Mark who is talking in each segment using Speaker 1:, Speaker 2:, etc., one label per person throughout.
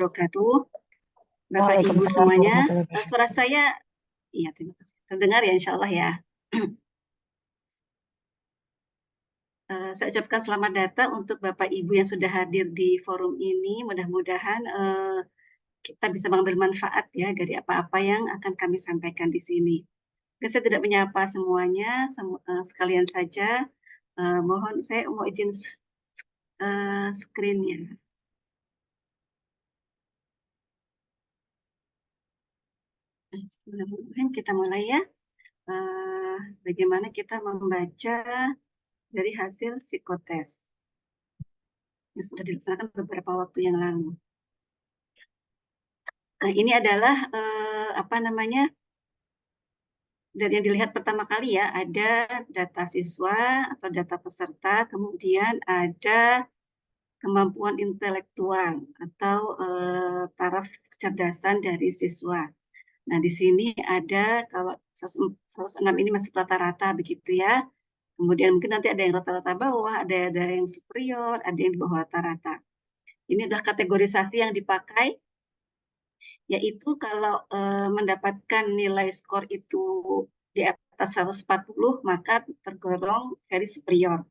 Speaker 1: wabarakatuh. Bapak Ibu
Speaker 2: Waalaikumsalam
Speaker 1: semuanya,
Speaker 2: warahmatullahi wabarakatuh.
Speaker 1: suara saya, iya terima kasih. Terdengar ya insya Allah ya. Saya ucapkan selamat datang untuk Bapak Ibu yang sudah hadir di forum ini. Mudah-mudahan kita bisa mengambil manfaat ya dari apa-apa yang akan kami sampaikan di sini. Saya tidak menyapa semuanya, sekalian saja. Mohon saya mau izin screen-nya. Mudah-mudahan kita mulai ya. Bagaimana kita membaca dari hasil psikotes yang sudah dilaksanakan beberapa waktu yang lalu. Nah, ini adalah apa namanya, dari yang dilihat pertama kali ya, ada data siswa atau data peserta, kemudian ada kemampuan intelektual atau taraf kecerdasan dari siswa. Nah, di sini ada, kalau 106 ini masih rata-rata begitu ya. Kemudian mungkin nanti ada yang rata-rata bawah, ada yang superior, ada yang di bawah rata-rata. Ini adalah kategorisasi yang dipakai, yaitu kalau mendapatkan nilai skor itu di atas 140, maka tergolong very superior.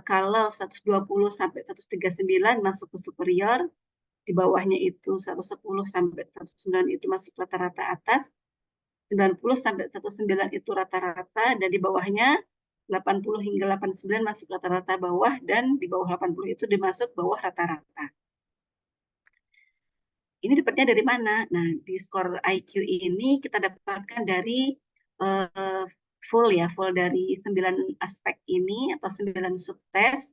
Speaker 1: Kalau 120 sampai 139 masuk ke superior, di bawahnya itu 110 sampai 109 itu masuk rata-rata atas, 90 sampai 109 itu rata-rata, dan di bawahnya 80 hingga 89 masuk rata-rata bawah, dan di bawah 80 itu dimasuk bawah rata-rata. Ini dapatnya dari mana? Nah, di skor IQ ini kita dapatkan dari full dari 9 aspek ini atau 9 subtes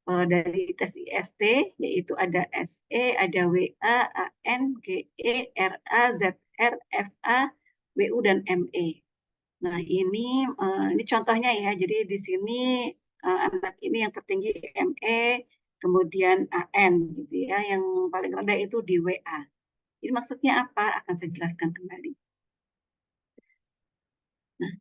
Speaker 1: dari tes IST, yaitu ada SE, ada WA, AN, GE, RA, ZR, FA, WU, dan ME. Nah, ini contohnya ya. Jadi di sini anak ini yang tertinggi ME, kemudian AN gitu ya. Yang paling rendah itu di WA. Ini maksudnya apa? Akan saya jelaskan kembali. Nah,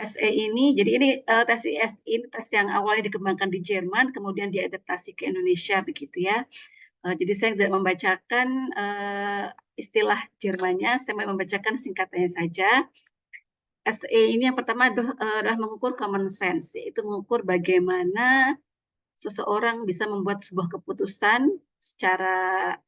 Speaker 1: SE ini, jadi ini tes IS ini tes yang awalnya dikembangkan di Jerman, kemudian diadaptasi ke Indonesia begitu ya. Jadi saya tidak membacakan istilah Jermannya, saya mau membacakan singkatannya saja. SE ini yang pertama adalah mengukur common sense, yaitu mengukur bagaimana seseorang bisa membuat sebuah keputusan secara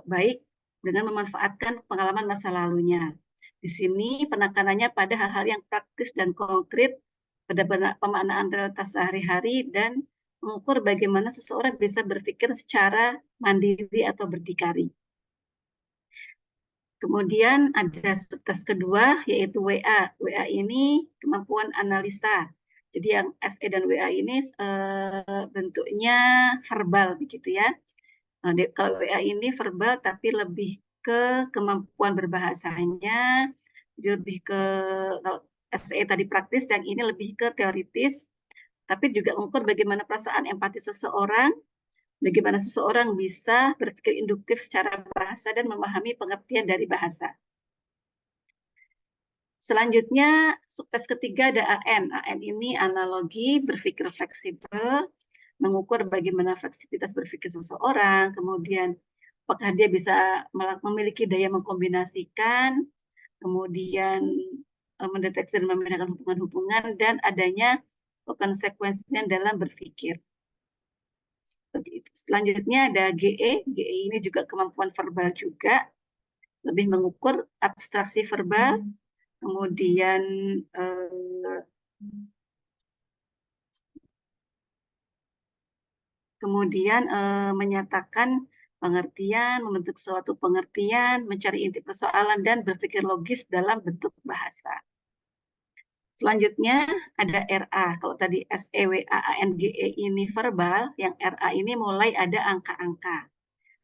Speaker 1: baik dengan memanfaatkan pengalaman masa lalunya. Di sini penekanannya pada hal-hal yang praktis dan konkret pada pemaknaan realitas sehari-hari dan mengukur bagaimana seseorang bisa berpikir secara mandiri atau berdikari. Kemudian ada subtes kedua yaitu WA. WA ini kemampuan analisa. Jadi yang SE dan WA ini bentuknya verbal begitu ya. Nah, kalau WA ini verbal tapi lebih ke kemampuan berbahasanya, jadi lebih ke, kalau SE tadi praktis, yang ini lebih ke teoritis, tapi juga mengukur bagaimana perasaan empati seseorang, bagaimana seseorang bisa berpikir induktif secara bahasa dan memahami pengertian dari bahasa. Selanjutnya, subtes ketiga ada AN. AN ini analogi, berpikir fleksibel, mengukur bagaimana fleksibilitas berpikir seseorang, kemudian apakah dia bisa memiliki daya mengkombinasikan, kemudian mendeteksi dan membedakan hubungan-hubungan, dan adanya konsekuensinya dalam berpikir. Seperti itu. Selanjutnya ada GE. GE ini juga kemampuan verbal juga, lebih mengukur abstraksi verbal, kemudian menyatakan pengertian, membentuk suatu pengertian, mencari inti persoalan, dan berpikir logis dalam bentuk bahasa. Selanjutnya ada RA. Kalau tadi SEWAANGE ini verbal, yang RA ini mulai ada angka-angka.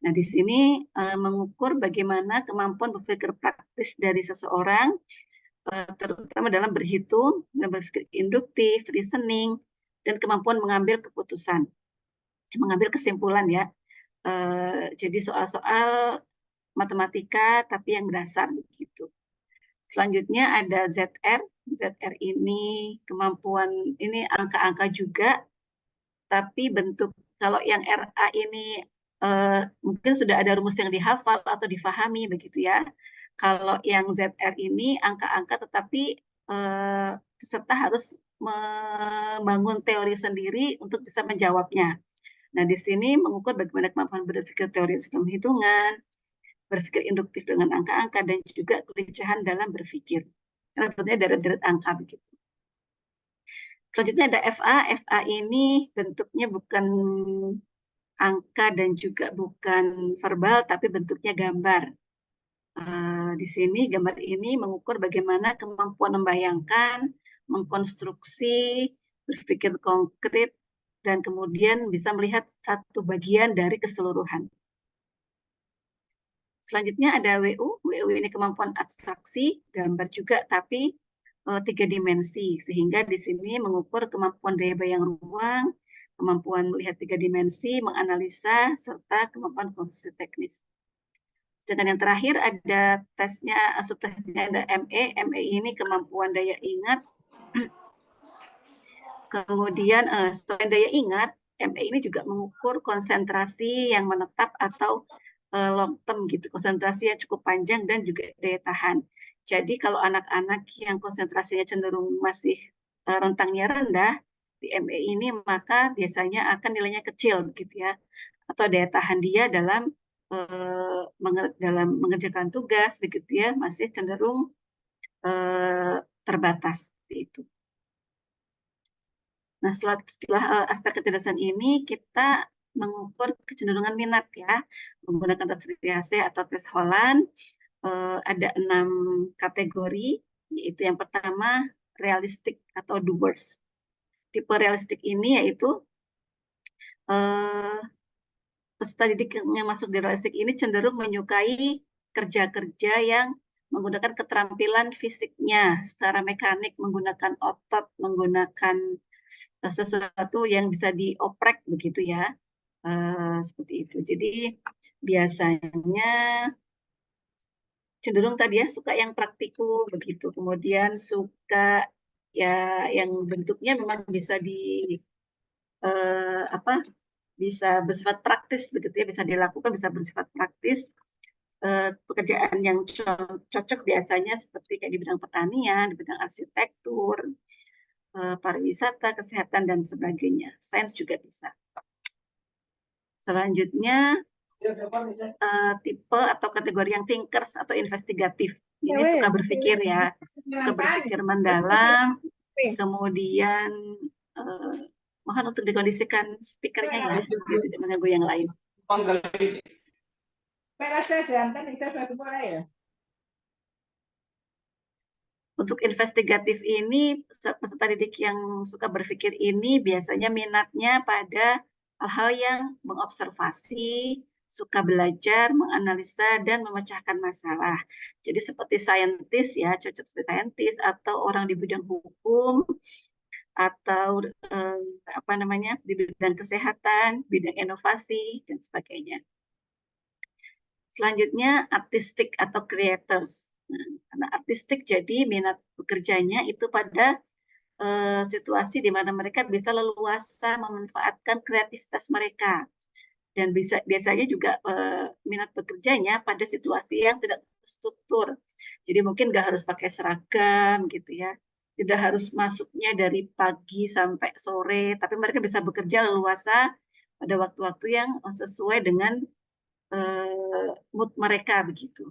Speaker 1: Nah, di sini mengukur bagaimana kemampuan berpikir praktis dari seseorang, terutama dalam berhitung, dan berpikir induktif, reasoning, dan kemampuan mengambil keputusan, mengambil kesimpulan ya. Jadi soal-soal matematika tapi yang dasar begitu. Selanjutnya ada ZR. ZR ini kemampuan, ini angka-angka juga, tapi bentuk, kalau yang RA ini mungkin sudah ada rumus yang dihafal atau difahami begitu ya. Kalau yang ZR ini angka-angka tetapi peserta harus membangun teori sendiri untuk bisa menjawabnya. Nah, di sini mengukur bagaimana kemampuan berpikir teori sistem hitungan, berpikir induktif dengan angka-angka, dan juga kelincahan dalam berpikir. Karena bentuknya deret-deret angka begitu. Selanjutnya ada FA. FA ini bentuknya bukan angka dan juga bukan verbal, tapi bentuknya gambar. Di sini gambar ini mengukur bagaimana kemampuan membayangkan, mengkonstruksi, berpikir konkret, dan kemudian bisa melihat satu bagian dari keseluruhan. Selanjutnya ada WU. WU ini kemampuan abstraksi, gambar juga, tapi 3 dimensi. Sehingga di sini mengukur kemampuan daya bayang ruang, kemampuan melihat 3 dimensi, menganalisa, serta kemampuan konstruksi teknis. Sedangkan yang terakhir ada tesnya, subtesnya ada ME. ME ini kemampuan daya ingat. Kemudian selain daya ingat, ME ini juga mengukur konsentrasi yang menetap atau long term gitu, konsentrasi yang cukup panjang dan juga daya tahan. Jadi kalau anak-anak yang konsentrasinya cenderung masih rentangnya rendah di ME ini, maka biasanya akan nilainya kecil gitu ya, atau daya tahan dia dalam mengerjakan tugas begitu ya masih cenderung terbatas itu. Nah, setelah aspek kecerdasan ini kita mengukur kecenderungan minat ya menggunakan tes Riase atau tes Holland. Ada 6 kategori, yaitu yang pertama realistik atau doers. Tipe realistik ini yaitu peserta didik yang masuk di realistik ini cenderung menyukai kerja-kerja yang menggunakan keterampilan fisiknya secara mekanik, menggunakan otot, menggunakan sesuatu yang bisa dioprek begitu ya, seperti itu. Jadi biasanya cenderung tadi ya suka yang praktikum begitu, kemudian suka ya yang bentuknya memang bisa bisa bersifat praktis begitu ya, bisa dilakukan, bisa bersifat praktis. Pekerjaan yang cocok biasanya seperti kayak di bidang pertanian, di bidang arsitektur, pariwisata, kesehatan, dan sebagainya. Sains juga bisa. Selanjutnya, tipe atau kategori yang thinkers atau investigatif. Ini suka berpikir ya, suka berpikir mendalam, kemudian mohon untuk dikondisikan speakernya ya, biar tidak mengganggu yang lain. Untuk investigatif ini, peserta didik yang suka berpikir ini biasanya minatnya pada hal-hal yang mengobservasi, suka belajar, menganalisa, dan memecahkan masalah. Jadi seperti saintis ya, cocok sebagai saintis, atau orang di bidang hukum, atau di bidang kesehatan, bidang inovasi, dan sebagainya. Selanjutnya, artistik atau creators. Nah, karena artistik jadi minat bekerjanya itu pada situasi di mana mereka bisa leluasa memanfaatkan kreativitas mereka. Dan biasanya juga minat bekerjanya pada situasi yang tidak terstruktur. Jadi mungkin nggak harus pakai seragam gitu ya. Tidak harus masuknya dari pagi sampai sore, tapi mereka bisa bekerja leluasa pada waktu-waktu yang sesuai dengan mood mereka begitu.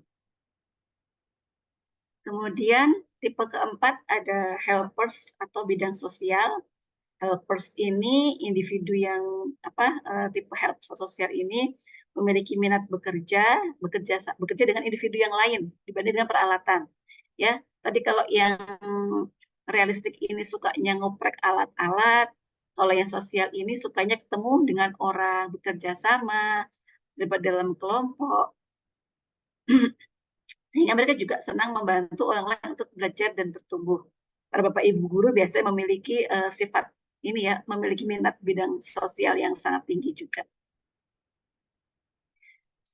Speaker 1: Kemudian tipe keempat ada helpers atau bidang sosial. Helpers ini individu yang tipe help sosial ini memiliki minat bekerja dengan individu yang lain dibanding dengan peralatan. Ya, tadi kalau yang realistik ini sukanya ngoprek alat-alat, kalau yang sosial ini sukanya ketemu dengan orang, bekerja sama, terlibat dalam kelompok. Sehingga mereka juga senang membantu orang lain untuk belajar dan bertumbuh. Para Bapak Ibu guru biasanya memiliki sifat ini ya, memiliki minat bidang sosial yang sangat tinggi juga.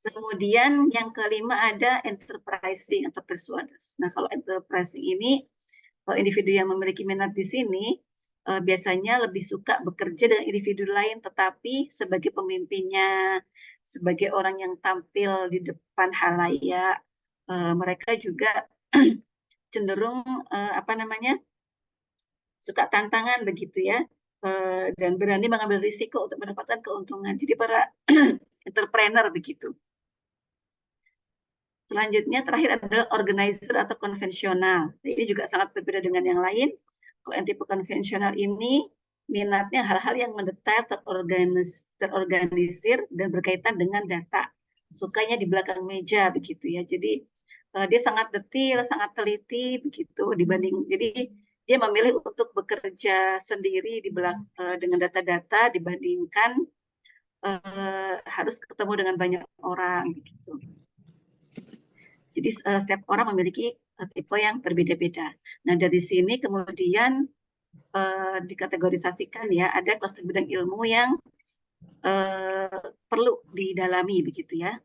Speaker 1: Kemudian yang kelima ada enterprising atau persuaders. Nah, kalau enterprising ini, individu yang memiliki minat di sini biasanya lebih suka bekerja dengan individu lain, tetapi sebagai pemimpinnya, sebagai orang yang tampil di depan halayak, mereka juga cenderung apa namanya, suka tantangan begitu ya, dan berani mengambil risiko untuk mendapatkan keuntungan. Jadi para entrepreneur begitu. Selanjutnya terakhir adalah organizer atau konvensional. Ini juga sangat berbeda dengan yang lain. Kalau yang tipe konvensional ini minatnya hal-hal yang mendetail, terorganisir dan berkaitan dengan data. Sukanya di belakang meja begitu ya. Jadi dia sangat detail, sangat teliti begitu dibanding. Jadi dia memilih untuk bekerja sendiri di dengan data-data dibandingkan harus ketemu dengan banyak orang begitu. Jadi setiap orang memiliki tipe yang berbeda-beda. Nah dari sini kemudian dikategorisasikan ya, ada klaster bidang ilmu yang perlu didalami begitu ya.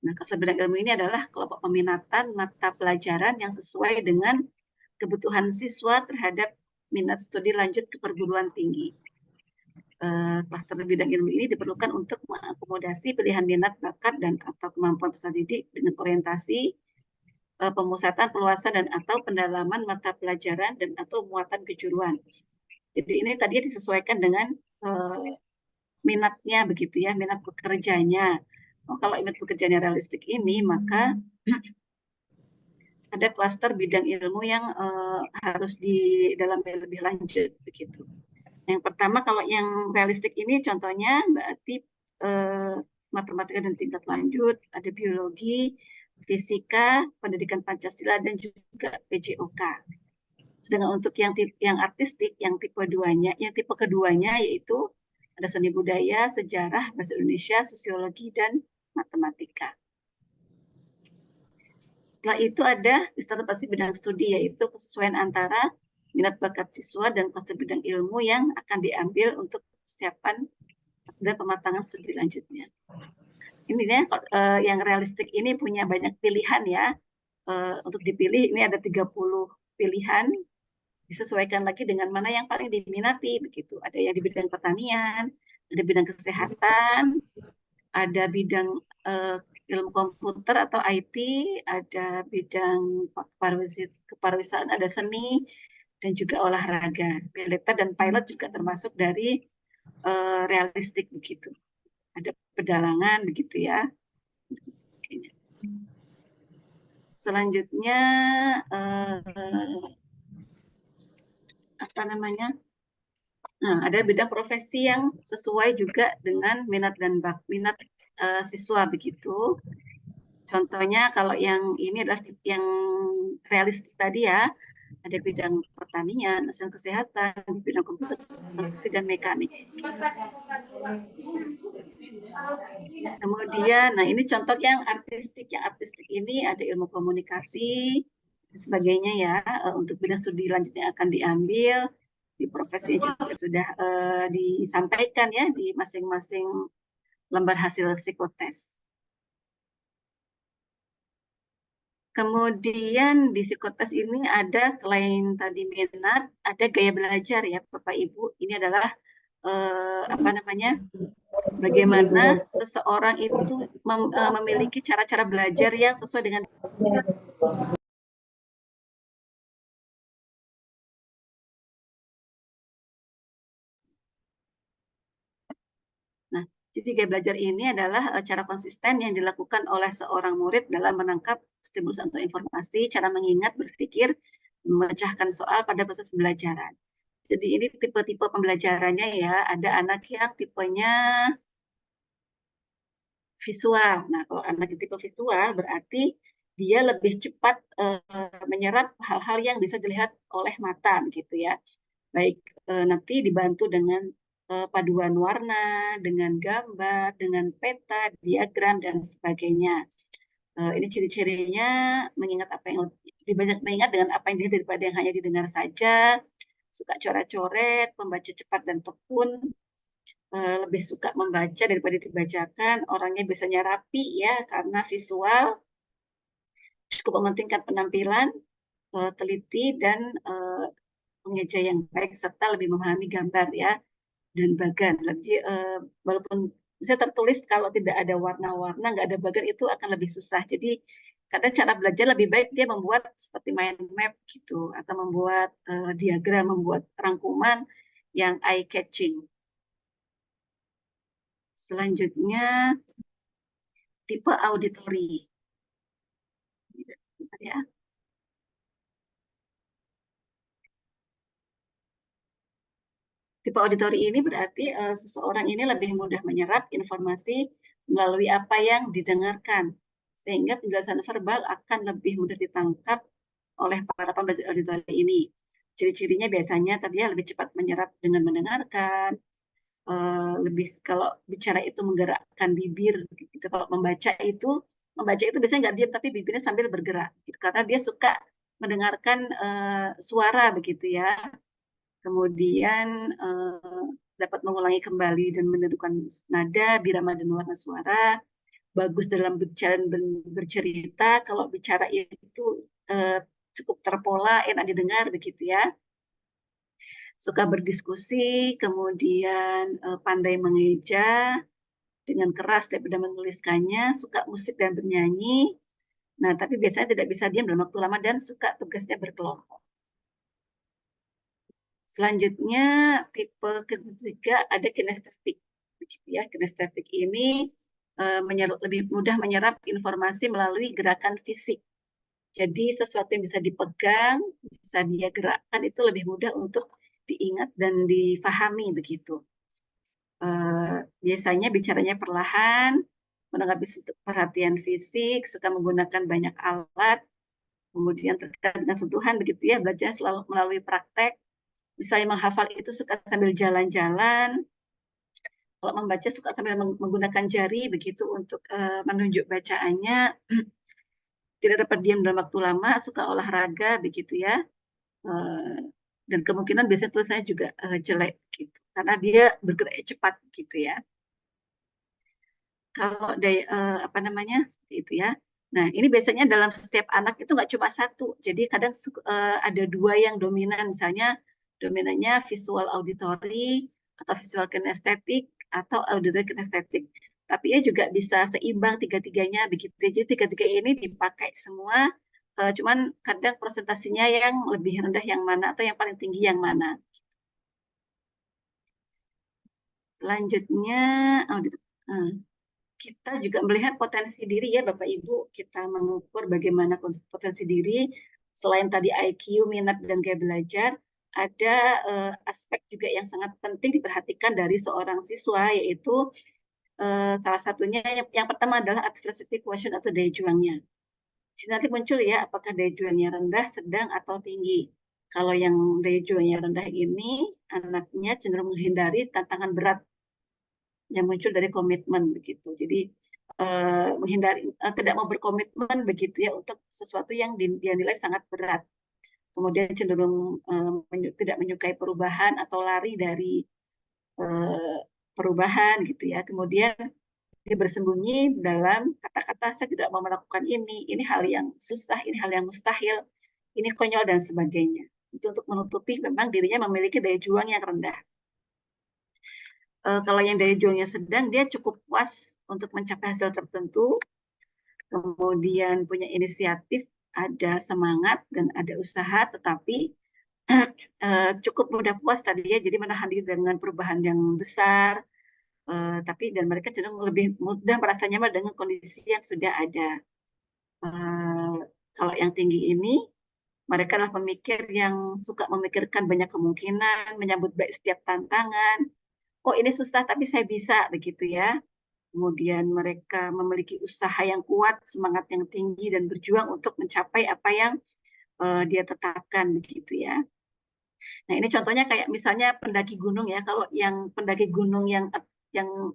Speaker 1: Nah klaster bidang ilmu ini adalah kelompok peminatan mata pelajaran yang sesuai dengan kebutuhan siswa terhadap minat studi lanjut ke perguruan tinggi. Klaster bidang ilmu ini diperlukan untuk mengakomodasi pilihan minat, bakat, dan atau kemampuan peserta didik dengan orientasi pemusatan, perluasan, dan atau pendalaman mata pelajaran dan atau muatan kejuruan. Jadi ini tadi disesuaikan dengan minatnya begitu ya, minat pekerjanya. Kalau minat pekerjaannya realistik ini, maka ada klaster bidang ilmu yang harus didalami lebih lanjut begitu. Yang pertama kalau yang realistik ini contohnya berarti matematika dan tingkat lanjut, ada biologi, fisika, pendidikan Pancasila, dan juga PJOK. Sedangkan untuk yang artistik, yang tipe keduanya yaitu ada seni budaya, sejarah, bahasa Indonesia, sosiologi, dan matematika. Setelah itu ada disertasi bidang studi, yaitu kesesuaian antara minat bakat siswa dan klaster bidang ilmu yang akan diambil untuk persiapan dan pematangan studi lanjutnya. Ini ya, yang realistik ini punya banyak pilihan ya. Untuk dipilih ini ada 30 pilihan, disesuaikan lagi dengan mana yang paling diminati begitu. Ada yang di bidang pertanian, ada bidang kesehatan, ada bidang ilmu komputer atau IT, ada bidang kepariwisataan, ada seni, dan juga olahraga. Militer dan pilot juga termasuk dari realistik begitu. Ada pedalangan begitu ya. Selanjutnya apa namanya? Nah, ada bidang profesi yang sesuai juga dengan minat dan minat siswa begitu. Contohnya kalau yang ini adalah yang realistik tadi ya, ada bidang pertanian, kesehatan, bidang komputer, konstruksi dan mekanik. Kemudian, nah ini contoh yang artistik. Yang artistik ini ada ilmu komunikasi, dan sebagainya ya. Untuk bidang studi lanjutnya akan diambil, di profesinya juga sudah disampaikan ya di masing-masing lembar hasil psikotes. Kemudian di psikotes ini ada selain tadi minat, ada gaya belajar ya Bapak Ibu. Ini adalah apa namanya? Bagaimana seseorang itu memiliki cara-cara belajar yang sesuai dengan Nah, jadi gaya belajar ini adalah cara konsisten yang dilakukan oleh seorang murid dalam menangkap stimulus atau informasi, cara mengingat, berpikir, memecahkan soal pada proses pembelajaran. Jadi ini tipe-tipe pembelajarannya ya, ada anak yang tipenya visual. Nah, kalau anak tipe visual berarti dia lebih cepat menyerap hal-hal yang bisa dilihat oleh mata gitu ya. Baik nanti dibantu dengan paduan warna, dengan gambar, dengan peta, diagram, dan sebagainya. Ini ciri-cirinya mengingat apa yang lebih banyak mengingat dengan apa yang dilihat daripada yang hanya didengar saja, suka coret-coret, membaca cepat dan tekun, lebih suka membaca daripada dibacakan, orangnya biasanya rapi ya karena visual, cukup mementingkan penampilan, teliti, dan pengeja yang baik serta lebih memahami gambar ya dan bagan. Jadi walaupun Bisa tertulis kalau tidak ada warna-warna, nggak ada bagan itu akan lebih susah. Jadi kadang cara belajar lebih baik dia membuat seperti mind map gitu, atau membuat diagram, membuat rangkuman yang eye catching. Selanjutnya tipe auditory. Ya. Tipe auditori ini berarti seseorang ini lebih mudah menyerap informasi melalui apa yang didengarkan, sehingga penjelasan verbal akan lebih mudah ditangkap oleh para pembelajar auditori ini. Ciri-cirinya biasanya tadi lebih cepat menyerap dengan mendengarkan, lebih kalau bicara itu menggerakkan bibir, gitu. Kalau membaca itu biasanya nggak diam tapi bibirnya sambil bergerak, gitu. Karena dia suka mendengarkan suara begitu ya. Kemudian dapat mengulangi kembali dan menentukan nada, birama dan warna suara, bagus dalam bicara dan bercerita, kalau bicara itu cukup terpola, enak didengar begitu ya. Suka berdiskusi, kemudian pandai mengeja dengan keras daripada menuliskannya, suka musik dan bernyanyi. Nah, tapi biasanya tidak bisa diam dalam waktu lama dan suka tugasnya berkelompok. Selanjutnya tipe ketiga ada kinestetik. Begitu ya, kinestetik ini lebih mudah menyerap informasi melalui gerakan fisik. Jadi sesuatu yang bisa dipegang, bisa dia gerakkan itu lebih mudah untuk diingat dan difahami begitu. Biasanya bicaranya perlahan, menanggapi perhatian fisik, suka menggunakan banyak alat, kemudian terkait dengan sentuhan begitu ya, belajar selalu melalui praktek. Misalnya menghafal itu suka sambil jalan-jalan, kalau membaca suka sambil menggunakan jari begitu untuk menunjuk bacaannya, tidak dapat diam dalam waktu lama, suka olahraga begitu ya, dan kemungkinan biasanya tulisannya juga jelek gitu, karena dia bergerak cepat gitu ya. Kalau apa namanya seperti itu ya. Nah ini biasanya dalam setiap anak itu nggak cuma satu, jadi kadang ada dua yang dominan, misalnya dominannya visual auditory atau visual kinestetik atau auditory kinestetik. Tapi ya juga bisa seimbang tiga-tiganya begitu. Jadi tiga-tiga ini dipakai semua, cuman kadang presentasinya yang lebih rendah yang mana atau yang paling tinggi yang mana. Selanjutnya audit. Kita juga melihat potensi diri ya Bapak Ibu, kita mengukur bagaimana potensi diri, selain tadi IQ, minat, dan gaya belajar, ada aspek juga yang sangat penting diperhatikan dari seorang siswa, yaitu salah satunya yang pertama adalah adversity quotient atau daya juangnya. Jadi nanti muncul ya, apakah daya juangnya rendah, sedang, atau tinggi. Kalau yang daya juangnya rendah ini, anaknya cenderung menghindari tantangan berat yang muncul dari komitmen begitu. Jadi menghindari tidak mau berkomitmen begitu ya untuk sesuatu yang dia nilai sangat berat. Kemudian cenderung tidak menyukai perubahan atau lari dari perubahan gitu ya. Kemudian dia bersembunyi dalam kata-kata saya tidak mau melakukan ini hal yang susah, ini hal yang mustahil, ini konyol dan sebagainya. Itu untuk menutupi memang dirinya memiliki daya juang yang rendah. Kalau yang daya juangnya sedang, dia cukup puas untuk mencapai hasil tertentu, kemudian punya inisiatif, ada semangat dan ada usaha, tetapi cukup mudah puas tadi ya, jadi menahan diri dengan perubahan yang besar, tapi dan mereka cenderung lebih mudah merasa nyaman dengan kondisi yang sudah ada. Kalau yang tinggi ini, mereka adalah pemikir yang suka memikirkan banyak kemungkinan, menyambut baik setiap tantangan. Oh ini susah tapi saya bisa begitu ya. Kemudian mereka memiliki usaha yang kuat, semangat yang tinggi, dan berjuang untuk mencapai apa yang dia tetapkan begitu ya. Nah ini contohnya kayak misalnya pendaki gunung ya, kalau yang pendaki gunung yang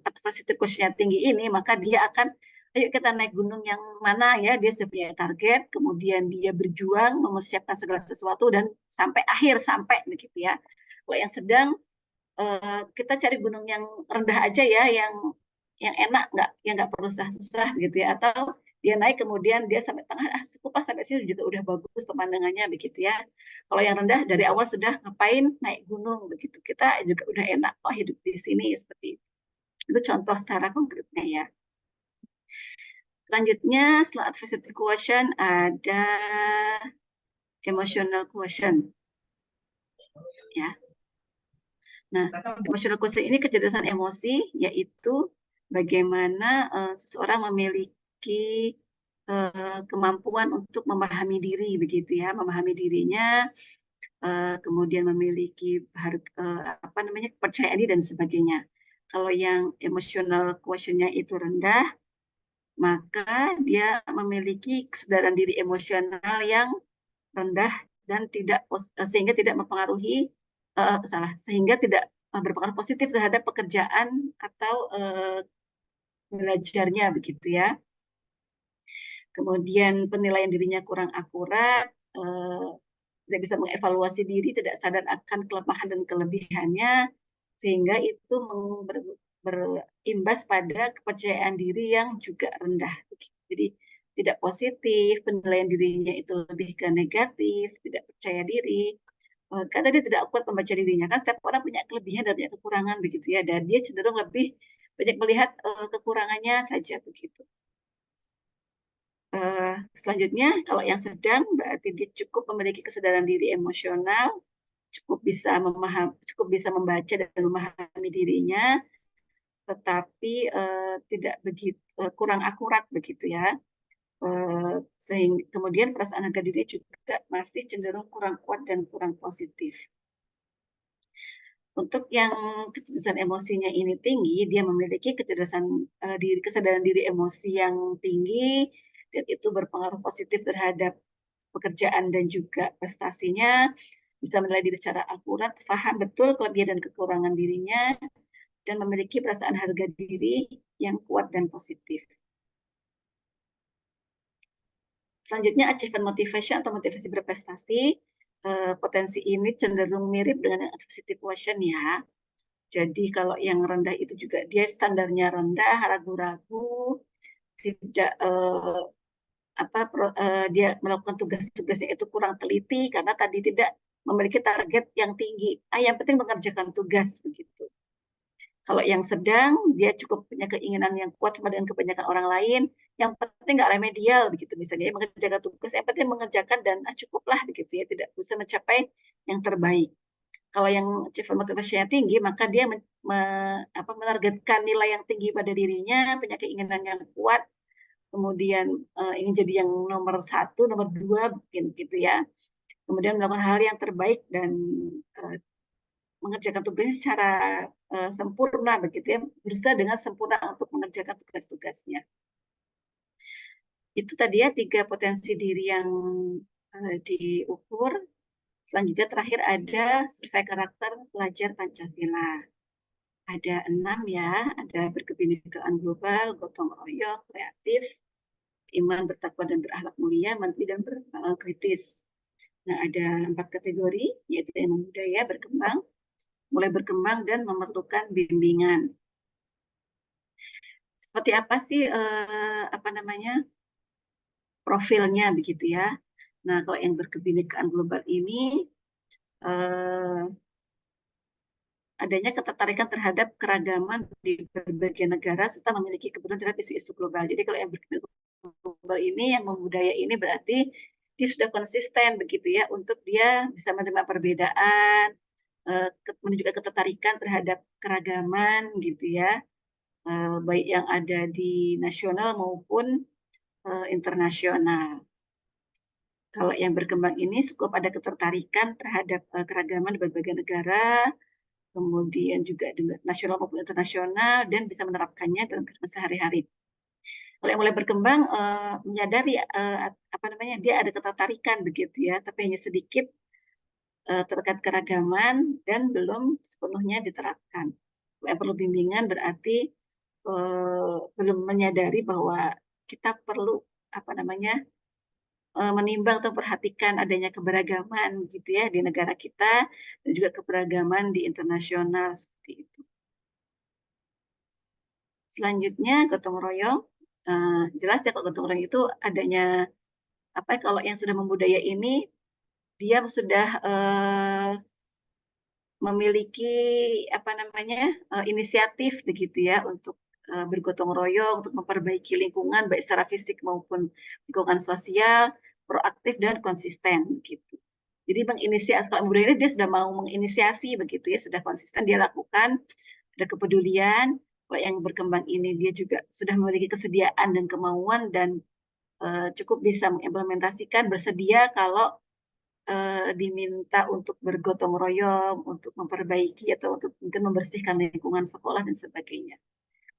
Speaker 1: adversity quotient-nya tinggi ini, maka dia akan, ayo kita naik gunung yang mana ya, dia sudah punya target, kemudian dia berjuang, mempersiapkan segala sesuatu, dan sampai akhir, sampai begitu ya. Kalau yang sedang, kita cari gunung yang rendah aja ya, yang enak, nggak perlu susah-susah gitu ya, atau dia naik kemudian dia sampai tengah, cukup sampai sini juga udah bagus pemandangannya begitu ya. Kalau yang rendah dari awal sudah ngapain naik gunung begitu, kita juga udah enak, oh hidup di sini seperti itu. Itu contoh secara konkretnya ya. Selanjutnya setelah adversity quotient ada emotional quotient ya. Nah, emotional quotient ini kecerdasan emosi, yaitu bagaimana seseorang memiliki kemampuan untuk memahami diri begitu ya, memahami dirinya, kemudian memiliki kepercayaan diri dan sebagainya. Kalau yang emotional quotient-nya itu rendah, maka dia memiliki kesadaran diri emosional yang rendah dan sehingga tidak mempengaruhi sehingga tidak berpengaruh positif terhadap pekerjaan atau belajarnya begitu ya. Kemudian penilaian dirinya kurang akurat, tidak bisa mengevaluasi diri, tidak sadar akan kelemahan dan kelebihannya, sehingga itu berimbas pada kepercayaan diri yang juga rendah. Jadi tidak positif, penilaian dirinya itu lebih ke negatif, tidak percaya diri, karena dia tidak kuat membaca dirinya. Kan setiap orang punya kelebihan dan punya kekurangan begitu ya, dan dia cenderung lebih banyak melihat kekurangannya saja begitu. Selanjutnya, kalau yang sedang berarti dia cukup memiliki kesadaran diri emosional, cukup bisa membaca dan memahami dirinya, tetapi tidak begitu kurang akurat begitu ya. Sehingga kemudian perasaan harga diri juga masih cenderung kurang kuat dan kurang positif. Untuk yang kecerdasan emosinya ini tinggi, dia memiliki kesadaran diri emosi yang tinggi, dan itu berpengaruh positif terhadap pekerjaan dan juga prestasinya, bisa menilai diri secara akurat, paham betul kelebihan dan kekurangan dirinya, dan memiliki perasaan harga diri yang kuat dan positif. Selanjutnya, achievement motivation atau motivasi berprestasi. Potensi ini cenderung mirip dengan adversity quotient ya. Jadi kalau yang rendah itu juga dia standarnya rendah, ragu-ragu, tidak dia melakukan tugas-tugasnya itu kurang teliti karena tadi tidak memiliki target yang tinggi. Yang penting mengerjakan tugas begitu. Kalau yang sedang, dia cukup punya keinginan yang kuat sama dengan kebanyakan orang lain. Yang penting nggak remedial begitu misalnya, mengerjakan tugas. Yang penting mengerjakan dan cukuplah begitu ya, tidak bisa mencapai yang terbaik. Kalau yang achievement motivation-nya tinggi, maka dia menargetkan nilai yang tinggi pada dirinya, punya keinginan yang kuat, kemudian ingin jadi yang nomor 1, nomor 2, mungkin gitu ya. Kemudian melakukan hal yang terbaik dan mengerjakan tugasnya secara sempurna begitu ya, berusaha dengan sempurna untuk mengerjakan tugas-tugasnya. Itu tadi ya 3 potensi diri yang diukur. Selanjutnya terakhir ada survei karakter pelajar Pancasila. Ada 6 ya, ada berkebinekaan global, gotong royong, kreatif, iman, bertakwa dan berakhlak mulia, mandiri dan berkritis. Nah, ada 4 kategori, yaitu ilmu budaya berkembang, mulai berkembang dan memerlukan bimbingan. Seperti apa sih profilnya begitu ya. Nah, kalau yang berkebinekaan global ini adanya ketertarikan terhadap keragaman di berbagai negara serta memiliki kepedulian terhadap isu-isu global. Jadi kalau yang berkebinekaan global ini, yang membudaya ini berarti dia sudah konsisten begitu ya untuk dia bisa menerima perbedaan, menunjukkan ketertarikan terhadap keragaman gitu ya, baik yang ada di nasional maupun internasional. Kalau yang berkembang ini cukup ada ketertarikan terhadap keragaman di berbagai negara, kemudian juga dengan nasional maupun internasional, dan bisa menerapkannya dalam kehidupan sehari-hari. Kalau yang mulai berkembang menyadari dia ada ketertarikan begitu ya, tapi hanya sedikit terkait keragaman dan belum sepenuhnya diterapkan. Kalau yang perlu bimbingan berarti belum menyadari bahwa kita perlu menimbang atau perhatikan adanya keberagaman gitu ya di negara kita dan juga keberagaman di internasional seperti itu. Selanjutnya gotong royong, jelas ya kalau gotong royong itu adanya kalau yang sudah membudaya ini dia sudah memiliki inisiatif begitu ya untuk bergotong royong untuk memperbaiki lingkungan baik secara fisik maupun lingkungan sosial, proaktif dan konsisten gitu. Jadi menginisiasi, kalau budaya ini dia sudah mau menginisiasi begitu ya, sudah konsisten dia lakukan, ada kepedulian. Kalau yang berkembang ini dia juga sudah memiliki kesediaan dan kemauan dan cukup bisa mengimplementasikan, bersedia kalau diminta untuk bergotong royong, untuk memperbaiki atau untuk mungkin membersihkan lingkungan sekolah dan sebagainya.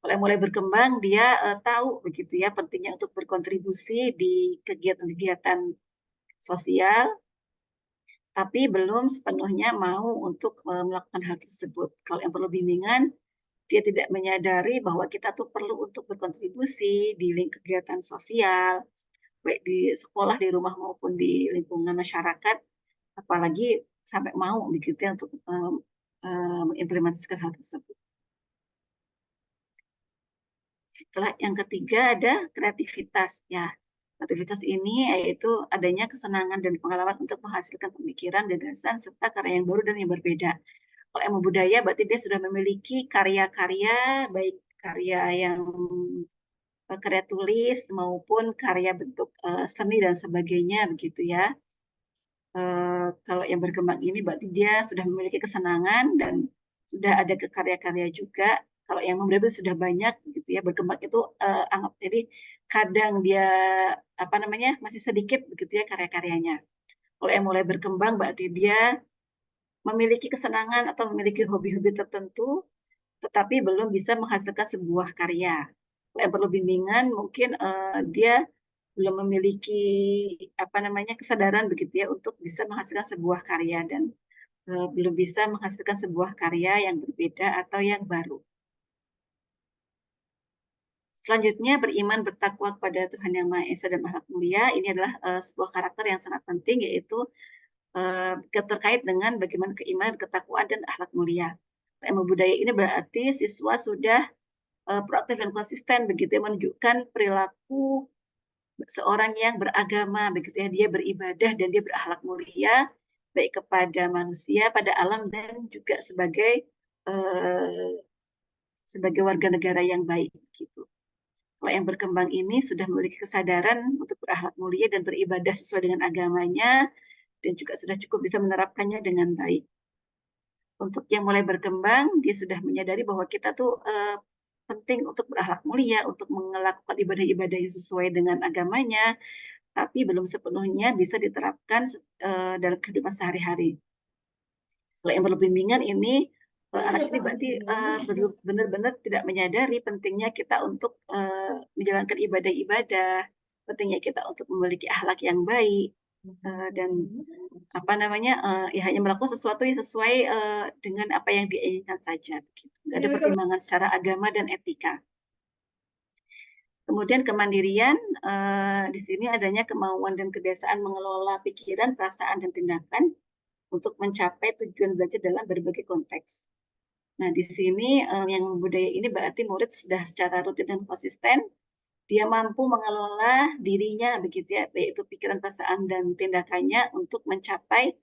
Speaker 1: Kalau yang mulai berkembang, dia tahu begitu ya pentingnya untuk berkontribusi di kegiatan-kegiatan sosial, tapi belum sepenuhnya mau untuk melakukan hal tersebut. Kalau yang perlu bimbingan, dia tidak menyadari bahwa kita tuh perlu untuk berkontribusi di kegiatan sosial, baik di sekolah, di rumah maupun di lingkungan masyarakat, apalagi sampai mau begitu ya untuk mengimplementasikan hal tersebut. Setelah yang ketiga ada kreativitas ya. Kreativitas ini yaitu adanya kesenangan dan pengalaman untuk menghasilkan pemikiran, gagasan, serta karya yang baru dan yang berbeda. Kalau ilmu budaya berarti dia sudah memiliki karya-karya, baik karya yang karya tulis maupun karya bentuk seni dan sebagainya begitu ya. Kalau yang berkembang ini berarti dia sudah memiliki kesenangan dan sudah ada ke karya-karya juga. Kalau yang memberi sudah banyak gitu ya, berkembang itu anggap jadi kadang dia masih sedikit begitu ya karya-karyanya. Kalau yang mulai berkembang berarti dia memiliki kesenangan atau memiliki hobi-hobi tertentu tetapi belum bisa menghasilkan sebuah karya. Kalau yang perlu bimbingan mungkin dia belum memiliki kesadaran begitu ya untuk bisa menghasilkan sebuah karya dan belum bisa menghasilkan sebuah karya yang berbeda atau yang baru. Selanjutnya beriman bertakwa kepada Tuhan Yang Maha Esa dan Maha Mulia. Ini adalah sebuah karakter yang sangat penting, yaitu terkait dengan bagaimana keimanan, ketakwaan dan akhlak mulia. Ilmu budaya ini berarti siswa sudah proaktif dan konsisten begitu ya, menunjukkan perilaku seorang yang beragama begitu ya, dia beribadah dan dia berakhlak mulia baik kepada manusia, pada alam dan juga sebagai warga negara yang baik gitu. Kalau yang berkembang ini sudah memiliki kesadaran untuk berakhlak mulia dan beribadah sesuai dengan agamanya dan juga sudah cukup bisa menerapkannya dengan baik. Untuk yang mulai berkembang, dia sudah menyadari bahwa kita tuh penting untuk berakhlak mulia, untuk melakukan ibadah-ibadah yang sesuai dengan agamanya, tapi belum sepenuhnya bisa diterapkan dalam kehidupan sehari-hari. Kalau yang perlu bimbingan ini, anak ini berarti benar-benar tidak menyadari pentingnya kita untuk menjalankan ibadah-ibadah, pentingnya kita untuk memiliki akhlak yang baik, dan ya hanya melakukan sesuatu yang sesuai dengan apa yang diinginkan saja. Gitu. Nggak ada pertimbangan secara agama dan etika. Kemudian kemandirian, di sini adanya kemauan dan kebiasaan mengelola pikiran, perasaan, dan tindakan untuk mencapai tujuan belajar dalam berbagai konteks. Nah, di sini yang budaya ini berarti murid sudah secara rutin dan konsisten, dia mampu mengelola dirinya begitu ya, yaitu pikiran, perasaan, dan tindakannya untuk mencapai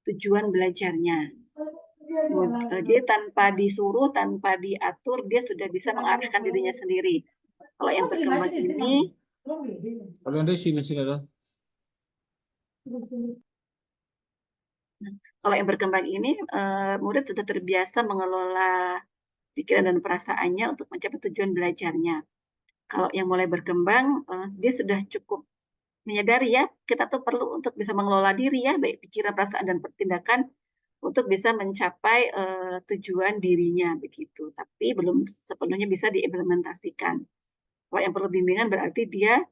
Speaker 1: tujuan belajarnya. Jadi tanpa disuruh, tanpa diatur, dia sudah bisa mengarahkan dirinya sendiri. Kalau yang berkembang ini, kalau yang berkembang ini, murid sudah terbiasa mengelola pikiran dan perasaannya untuk mencapai tujuan belajarnya. Kalau yang mulai berkembang, dia sudah cukup menyadari ya, kita tuh perlu untuk bisa mengelola diri ya, baik pikiran, perasaan, dan tindakan untuk bisa mencapai tujuan dirinya begitu. Tapi belum sepenuhnya bisa diimplementasikan. Kalau yang perlu bimbingan berarti dia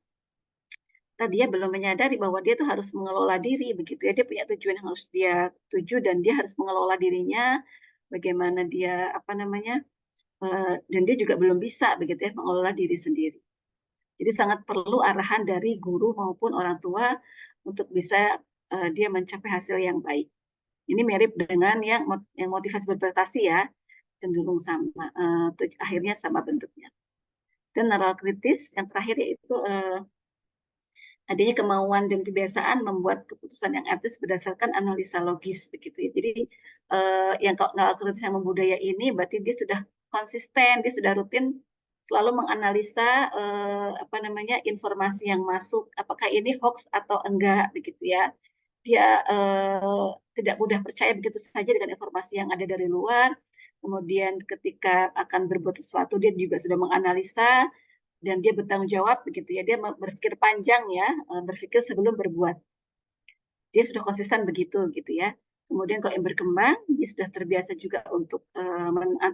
Speaker 1: belum menyadari bahwa dia tuh harus mengelola diri begitu ya. Dia punya tujuan yang harus dia tuju dan dia harus mengelola dirinya. Bagaimana dia dan dia juga belum bisa begitu ya mengelola diri sendiri. Jadi sangat perlu arahan dari guru maupun orang tua untuk bisa dia mencapai hasil yang baik. Ini mirip dengan yang motivasi berprestasi ya, cenderung sama, akhirnya sama bentuknya. Dan nalar kritis yang terakhir yaitu adanya kemauan dan kebiasaan membuat keputusan yang etis berdasarkan analisa logis begitu ya. Jadi yang kalau algoritma yang membudaya ini berarti dia sudah konsisten, dia sudah rutin selalu menganalisa apa namanya informasi yang masuk, apakah ini hoax atau enggak begitu ya. Dia tidak mudah percaya begitu saja dengan informasi yang ada dari luar. Kemudian ketika akan berbuat sesuatu dia juga sudah menganalisa dan dia bertanggung jawab begitu ya. Dia berpikir panjang ya, berpikir sebelum berbuat. Dia sudah konsisten begitu gitu ya. Kemudian kalau yang berkembang, dia sudah terbiasa juga untuk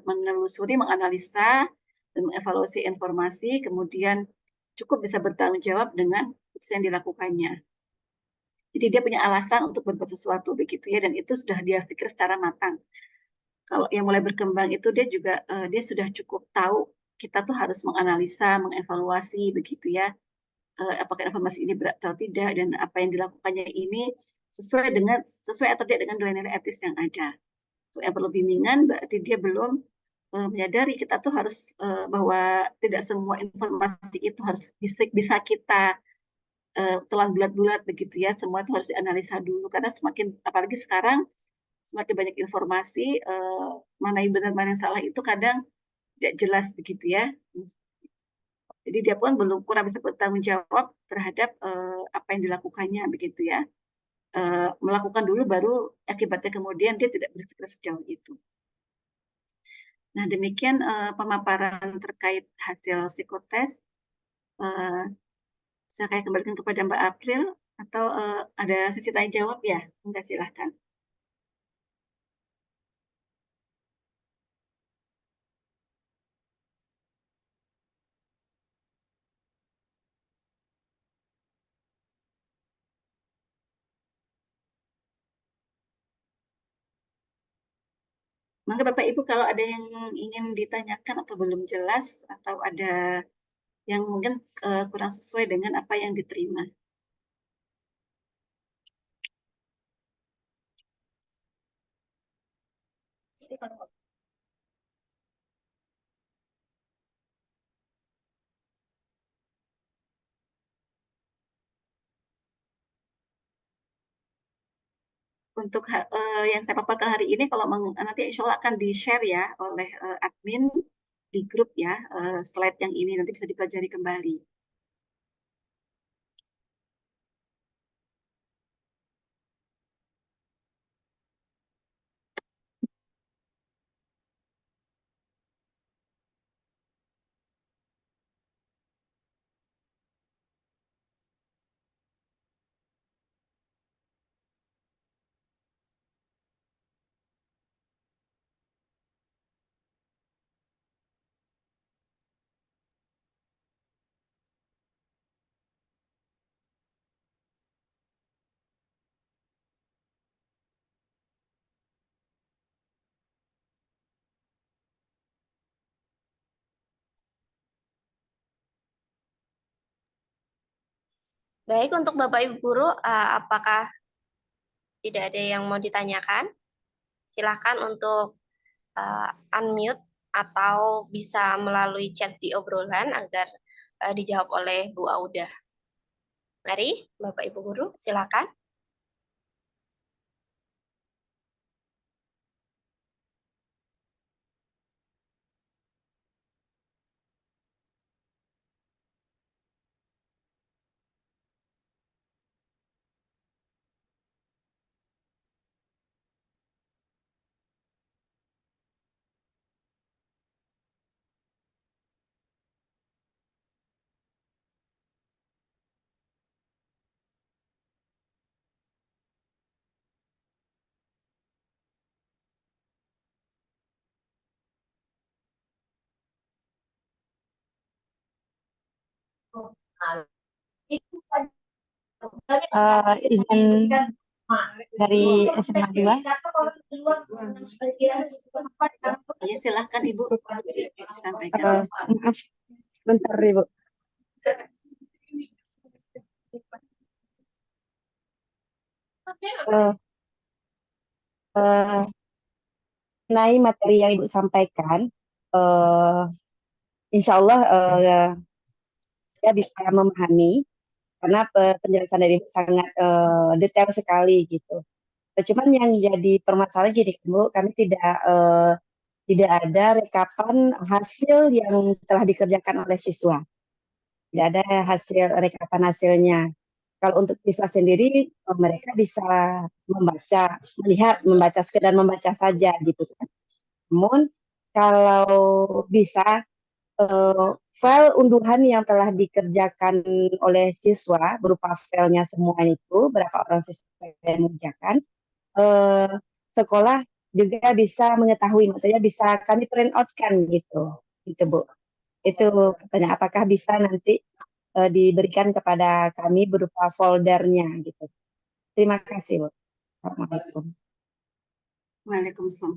Speaker 1: menelusuri, menganalisa, dan mengevaluasi informasi, kemudian cukup bisa bertanggung jawab dengan yang dilakukannya. Jadi dia punya alasan untuk berbuat sesuatu begitu ya, dan itu sudah dia pikir secara matang. Kalau yang mulai berkembang itu dia juga dia sudah cukup tahu kita tuh harus menganalisa, mengevaluasi begitu ya, apakah informasi ini benar atau tidak dan apa yang dilakukannya ini sesuai atau tidak dengan nilai-nilai etis yang ada. Untuk yang perlu bimbingan berarti dia belum menyadari kita tuh harus bahwa tidak semua informasi itu harus bisa kita telan bulat-bulat begitu ya. Semua itu harus dianalisa dulu karena semakin apalagi sekarang semakin banyak informasi mana yang benar mana yang salah itu kadang tidak jelas begitu ya. Jadi dia pun belum kurang bisa bertanggung jawab terhadap apa yang dilakukannya begitu ya. Melakukan dulu baru akibatnya kemudian dia tidak berpikir sejauh itu. Nah demikian pemaparan terkait hasil psikotes. Uh, saya kembalikan kepada Mbak April atau ada sesi tanya jawab ya? Enggak silahkan. Maka Bapak Ibu kalau ada yang ingin ditanyakan atau belum jelas atau ada yang mungkin kurang sesuai dengan apa yang diterima. Untuk yang saya paparkan hari ini, kalau nanti insya Allah akan di-share ya oleh admin di grup ya, slide yang ini nanti bisa dipelajari kembali.
Speaker 2: Baik, untuk Bapak Ibu Guru, apakah tidak ada yang mau ditanyakan? Silahkan untuk unmute atau bisa melalui chat di obrolan agar dijawab oleh Bu Auda. Mari, Bapak Ibu Guru, silakan.
Speaker 3: Izin dari SMA 2.
Speaker 1: Ya, silahkan Ibu sampaikan.
Speaker 3: Maaf, bentar Ibu. Mengenai materi yang Ibu sampaikan, insya Allah saya bisa memahami karena penjelasan dari Ibu sangat detail sekali gitu. Cuman yang jadi permasalahan gini kan, Bu, kami tidak ada rekapan hasil yang telah dikerjakan oleh siswa. Tidak ada hasil rekapan hasilnya. Kalau untuk siswa sendiri, mereka bisa membaca, melihat, membaca, sekedar membaca saja gitu kan. Namun kalau bisa file unduhan yang telah dikerjakan oleh siswa berupa filenya semua itu, berapa orang siswa yang mengerjakan, sekolah juga bisa mengetahui, maksudnya bisa kami print out kan gitu, gitu Bu. Itu pertanyaan, apakah bisa nanti diberikan kepada kami berupa foldernya gitu. Terima kasih Bu. Assalamualaikum.
Speaker 1: Waalaikumsalam.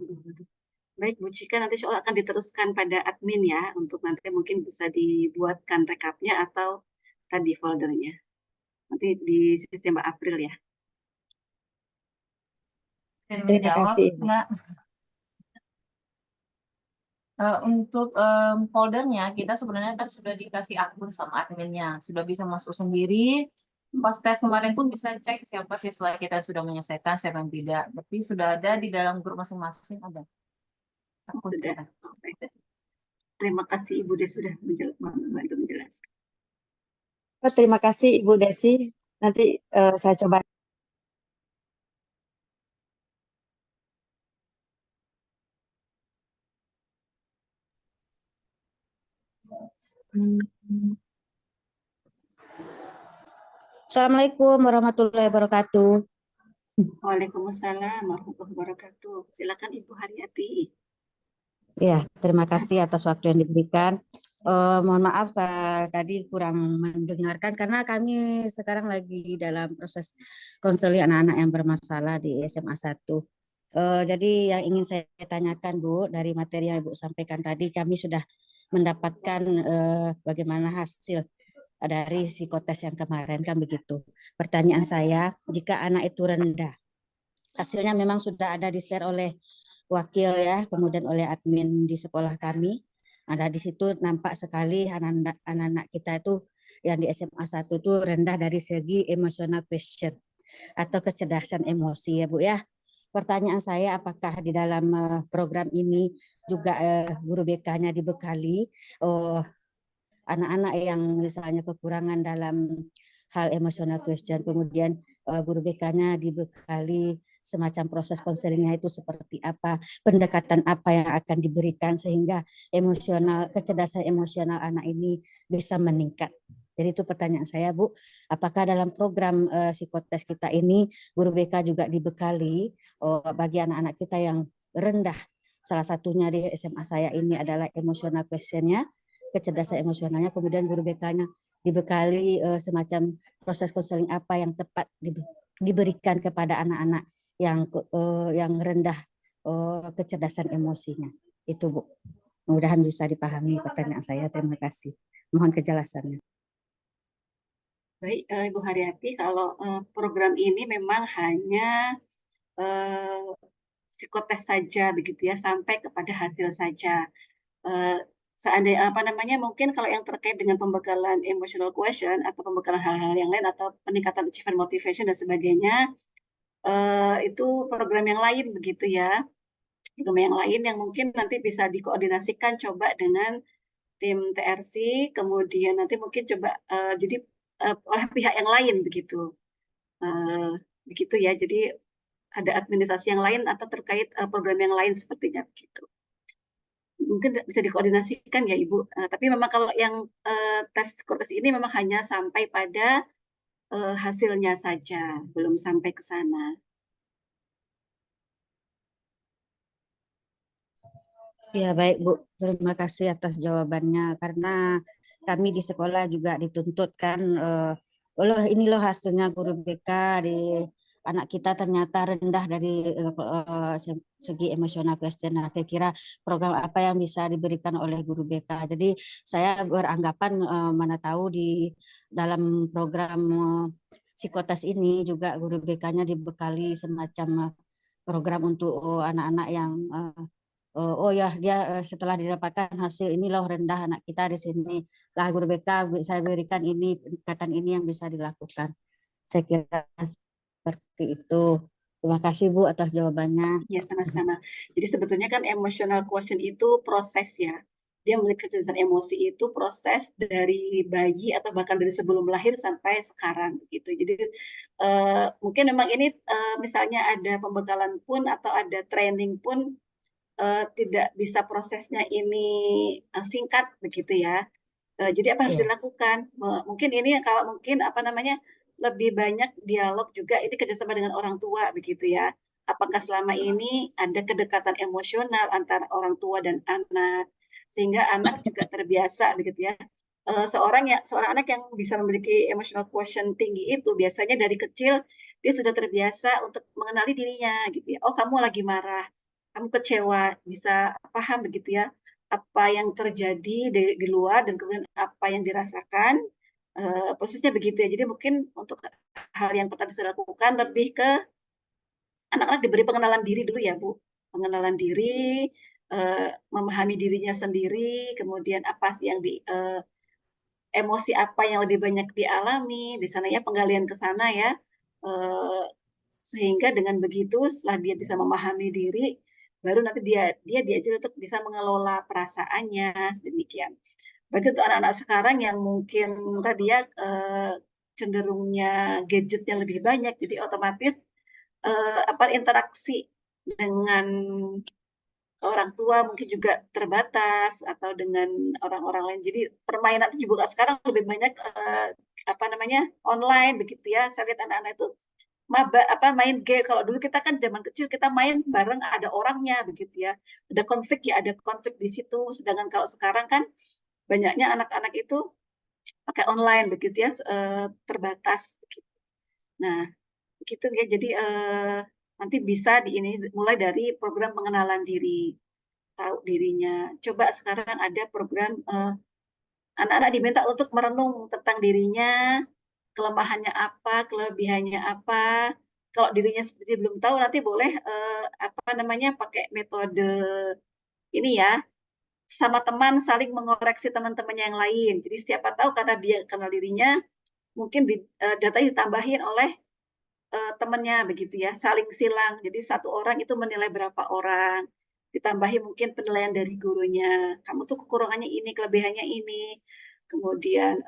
Speaker 1: Baik, Bu Cika, nanti soal akan diteruskan pada admin ya, untuk nanti mungkin bisa dibuatkan rekapnya atau tadi foldernya. Nanti di sistem Mbak April ya.
Speaker 4: Saya
Speaker 3: Terima
Speaker 4: menjawab,
Speaker 3: kasih Ibu.
Speaker 4: Mbak. Untuk foldernya, kita sebenarnya kan sudah dikasih akun sama adminnya. Sudah bisa masuk sendiri. Pas tes kemarin pun bisa cek siapa siswa kita sudah menyelesaikan, siapa yang tidak. Tapi sudah ada di dalam grup masing-masing ada akun
Speaker 1: Sudah.
Speaker 4: kita.
Speaker 1: Baik. Terima kasih Ibu Des sudah membantu menjelaskan.
Speaker 3: Terima kasih Ibu Desi. Nanti saya coba.
Speaker 5: Assalamualaikum warahmatullahi wabarakatuh.
Speaker 1: Waalaikumsalam warahmatullahi wabarakatuh. Silakan Ibu Haryati.
Speaker 5: Ya, terima kasih atas waktu yang diberikan. Mohon maaf tadi kurang mendengarkan karena kami sekarang lagi dalam proses konseling anak-anak yang bermasalah di SMA 1. Jadi yang ingin saya tanyakan Bu, dari materi yang Ibu sampaikan tadi kami sudah mendapatkan bagaimana hasil dari psikotes yang kemarin kan begitu. Pertanyaan saya, jika anak itu rendah, hasilnya memang sudah ada di-share oleh wakil ya, kemudian oleh admin di sekolah kami. Ada di situ nampak sekali anak-anak kita itu yang di SMA 1 itu rendah dari segi emotional quotient atau kecerdasan emosi ya Bu ya. Pertanyaan saya, apakah di dalam program ini juga guru BK-nya dibekali anak-anak yang misalnya kekurangan dalam hal emosional question, kemudian guru BK-nya dibekali semacam proses konselingnya itu seperti apa, pendekatan apa yang akan diberikan sehingga kecerdasan emosional anak ini bisa meningkat. Jadi itu pertanyaan saya Bu, apakah dalam program psikotes kita ini guru BK juga dibekali bagi anak-anak kita yang rendah, salah satunya di SMA saya ini adalah emosional questionnya, kecerdasan emosionalnya, kemudian guru BK-nya dibekali semacam proses konseling apa yang tepat diberikan kepada anak-anak yang rendah kecerdasan emosinya. Itu Bu. Mudah-mudahan bisa dipahami pertanyaan saya. Terima kasih. Mohon kejelasannya.
Speaker 1: Baik, Ibu Haryati, kalau program ini memang hanya psikotes saja begitu ya, sampai kepada hasil saja. Seandainya mungkin kalau yang terkait dengan pembekalan emotional quotient atau pembekalan hal-hal yang lain atau peningkatan achievement motivation dan sebagainya, itu program yang lain begitu ya, program yang lain yang mungkin nanti bisa dikoordinasikan coba dengan tim TRC, kemudian nanti mungkin coba jadi oleh pihak yang lain begitu, begitu ya. Jadi ada administrasi yang lain atau terkait program yang lain sepertinya begitu. Mungkin bisa dikoordinasikan ya Ibu. Tapi memang kalau yang tes psikotes ini memang hanya sampai pada hasilnya saja, belum sampai ke sana.
Speaker 5: Ya baik Bu, terima kasih atas jawabannya karena kami di sekolah juga dituntut kan, ini loh hasilnya guru BK di anak kita ternyata rendah dari segi emosional question. Nah, kira-kira program apa yang bisa diberikan oleh guru BK. Jadi saya beranggapan mana tahu di dalam program psikotes ini juga guru BK-nya dibekali semacam program untuk anak-anak yang oh ya dia setelah didapatkan hasil ini loh rendah anak kita di sini lah guru BK saya berikan ini peningkatan ini yang bisa dilakukan. Saya kira seperti itu. Terima kasih Bu atas jawabannya.
Speaker 1: Ya, sama-sama. Jadi sebetulnya kan emotional quotient itu proses ya. Dia memiliki kecerdasan emosi itu proses dari bayi atau bahkan dari sebelum lahir sampai sekarang gitu. Jadi mungkin memang ini misalnya ada pembekalan pun atau ada training pun tidak bisa prosesnya ini singkat begitu ya. Jadi apa yang harus
Speaker 5: Iya.
Speaker 1: dilakukan? Mungkin ini kalau mungkin apa namanya lebih banyak dialog juga ini kerjasama dengan orang tua begitu ya. Apakah selama ini ada kedekatan emosional antara orang tua dan anak sehingga anak juga terbiasa begitu ya. Seorang anak yang bisa memiliki emotional quotient tinggi itu biasanya dari kecil dia sudah terbiasa untuk mengenali dirinya gitu ya. Oh, kamu lagi marah, kamu kecewa, bisa paham begitu ya apa yang terjadi di luar dan kemudian apa yang dirasakan, prosesnya begitu ya. Jadi mungkin untuk hal yang pertama bisa dilakukan lebih ke anak-anak diberi pengenalan diri dulu ya, Bu. Pengenalan diri, memahami dirinya sendiri, kemudian apa sih yang emosi apa yang lebih banyak dialami, di sana ya penggalian ke sana ya, sehingga dengan begitu setelah dia bisa memahami diri, baru nanti dia diajar untuk bisa mengelola perasaannya, sedemikian. Bagi untuk anak-anak sekarang yang mungkin tadi ya, cenderungnya gadgetnya lebih banyak, jadi otomatis, interaksi dengan orang tua mungkin juga terbatas atau dengan orang-orang lain. Jadi permainan itu juga sekarang lebih banyak, online begitu ya. Saya lihat anak-anak itu main game. Kalau dulu kita kan zaman kecil kita main bareng ada orangnya begitu ya. Ada konflik ya ada konflik di situ. Sedangkan kalau sekarang kan banyaknya anak-anak itu pakai online begitu ya, terbatas begitu. Nah, begitu ya. Jadi nanti bisa mulai dari program pengenalan diri, tahu dirinya. Coba sekarang ada program anak-anak diminta untuk merenung tentang dirinya, kelemahannya apa, kelebihannya apa. Kalau dirinya sendiri belum tahu, nanti boleh pakai metode ini ya, sama teman saling mengoreksi teman-temannya yang lain. Jadi siapa tahu karena dia kenal dirinya, mungkin datanya ditambahin oleh temannya begitu ya, saling silang. Jadi satu orang itu menilai berapa orang, ditambahi mungkin penilaian dari gurunya. Kamu tuh kekurangannya ini, kelebihannya ini, kemudian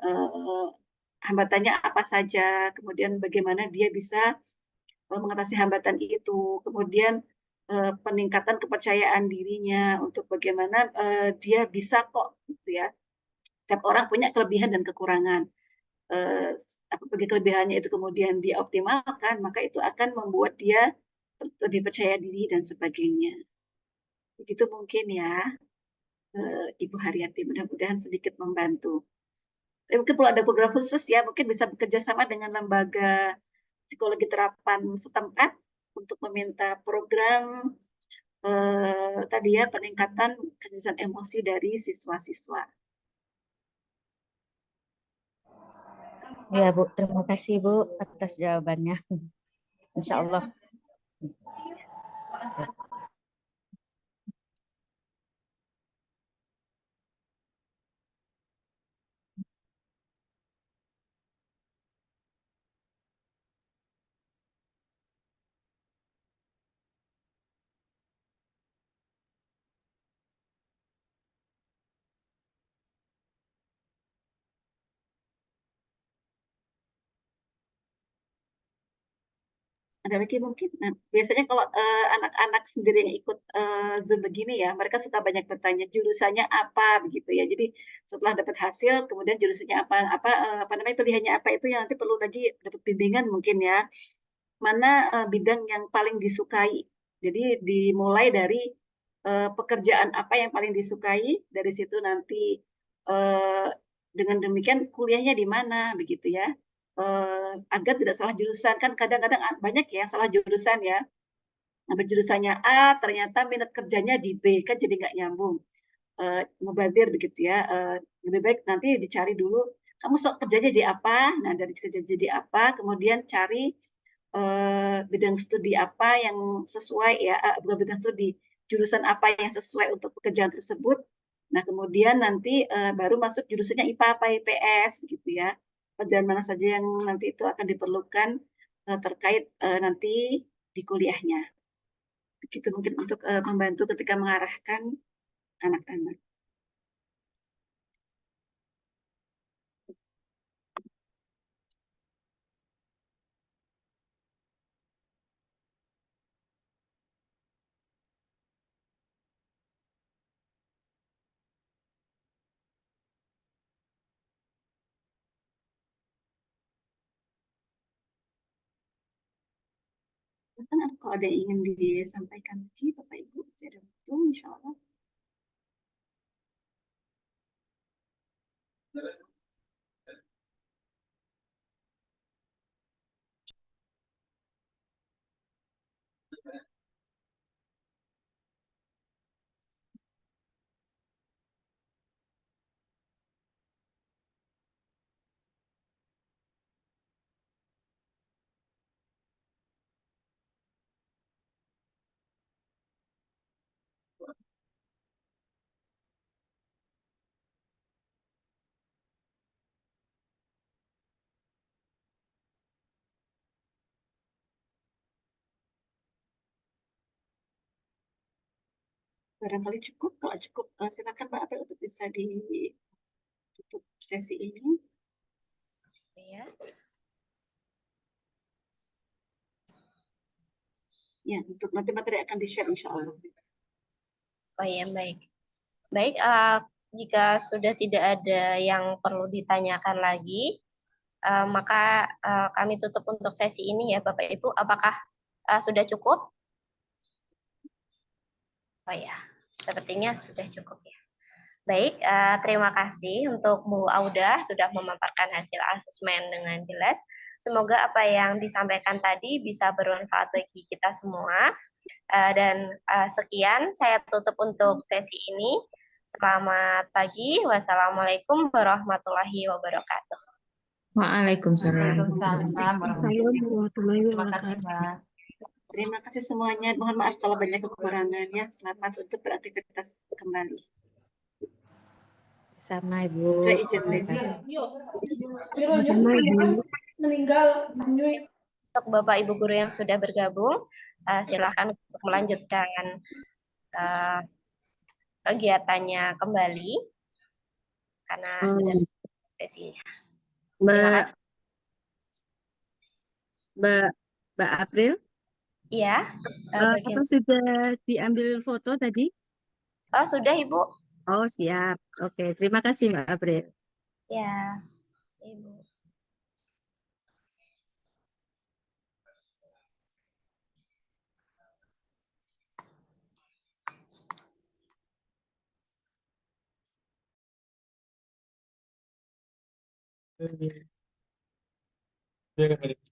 Speaker 1: hambatannya apa saja, kemudian bagaimana dia bisa mengatasi hambatan itu, kemudian peningkatan kepercayaan dirinya untuk bagaimana dia bisa kok, gitu ya. Setiap orang punya kelebihan dan kekurangan. Apabila kelebihannya itu kemudian dioptimalkan, maka itu akan membuat dia lebih percaya diri dan sebagainya. Begitu mungkin ya, Ibu Haryati, mudah-mudahan sedikit membantu. Tapi mungkin perlu ada program khusus ya, mungkin bisa bekerja sama dengan lembaga psikologi terapan setempat untuk meminta program tadi ya peningkatan kecerdasan emosi dari siswa-siswa.
Speaker 5: Ya Bu, terima kasih Bu atas jawabannya. Insya Allah.
Speaker 1: Ada lagi mungkin? Nah, biasanya kalau anak-anak sendiri yang ikut Zoom begini ya, mereka suka banyak bertanya jurusannya apa begitu ya. Jadi setelah dapat hasil, kemudian jurusannya apa namanya pilihannya apa itu yang nanti perlu lagi dapat bimbingan mungkin ya. Mana bidang yang paling disukai. Jadi dimulai dari pekerjaan apa yang paling disukai, dari situ nanti dengan demikian kuliahnya di mana begitu ya. Agar tidak salah jurusan kan kadang-kadang banyak ya salah jurusan ya. Ngambil jurusannya A ternyata minat kerjanya di B kan jadi nggak nyambung. Mubazir begitu ya. Lebih baik nanti dicari dulu kamu kerjanya di apa. Nah dari kerja jadi apa kemudian cari bidang studi apa yang sesuai ya, bukan bidang studi, jurusan apa yang sesuai untuk pekerjaan tersebut. Nah, kemudian nanti baru masuk jurusannya IPA apa IPS gitu ya. Pelajaran mana saja yang nanti itu akan diperlukan terkait nanti di kuliahnya. Begitu mungkin untuk membantu ketika mengarahkan anak-anak. Kalau ada yang ingin disampaikan lagi, Bapak Ibu, saya ada waktu, insya Allah. Barangkali cukup, kalau cukup silakan Pak Abel untuk bisa ditutup sesi ini.
Speaker 2: Ya.
Speaker 1: Ya, untuk nanti materi akan di-share insya Allah.
Speaker 2: Oh iya, baik. Baik, jika sudah tidak ada yang perlu ditanyakan lagi, maka kami tutup untuk sesi ini ya Bapak Ibu. Apakah sudah cukup? Oh ya, sepertinya sudah cukup ya. Baik, terima kasih untuk Bu Auda sudah memaparkan hasil asesmen dengan jelas. Semoga apa yang disampaikan tadi bisa bermanfaat bagi kita semua. Dan sekian, saya tutup untuk sesi ini. Selamat pagi. Wassalamualaikum warahmatullahi wabarakatuh.
Speaker 6: Waalaikumsalam.
Speaker 4: Waalaikumsalam warahmatullahi wabarakatuh. Terima kasih, Mbak.
Speaker 1: Terima kasih semuanya. Mohon maaf kalau banyak kekurangannya. Selamat untuk beraktivitas kembali.
Speaker 5: Sama Ibu.
Speaker 1: Saya izin
Speaker 5: Terima kasih.
Speaker 2: Untuk Bapak Ibu guru yang sudah bergabung, silakan untuk melanjutkan kegiatannya kembali karena sudah selesai sesinya.
Speaker 6: Mbak April,
Speaker 2: Iya,
Speaker 6: apa sudah diambil foto tadi?
Speaker 2: Oh, sudah Ibu.
Speaker 6: Oh, siap. Oke, terima kasih Mbak April.
Speaker 2: Ya, Ibu.
Speaker 6: Iya.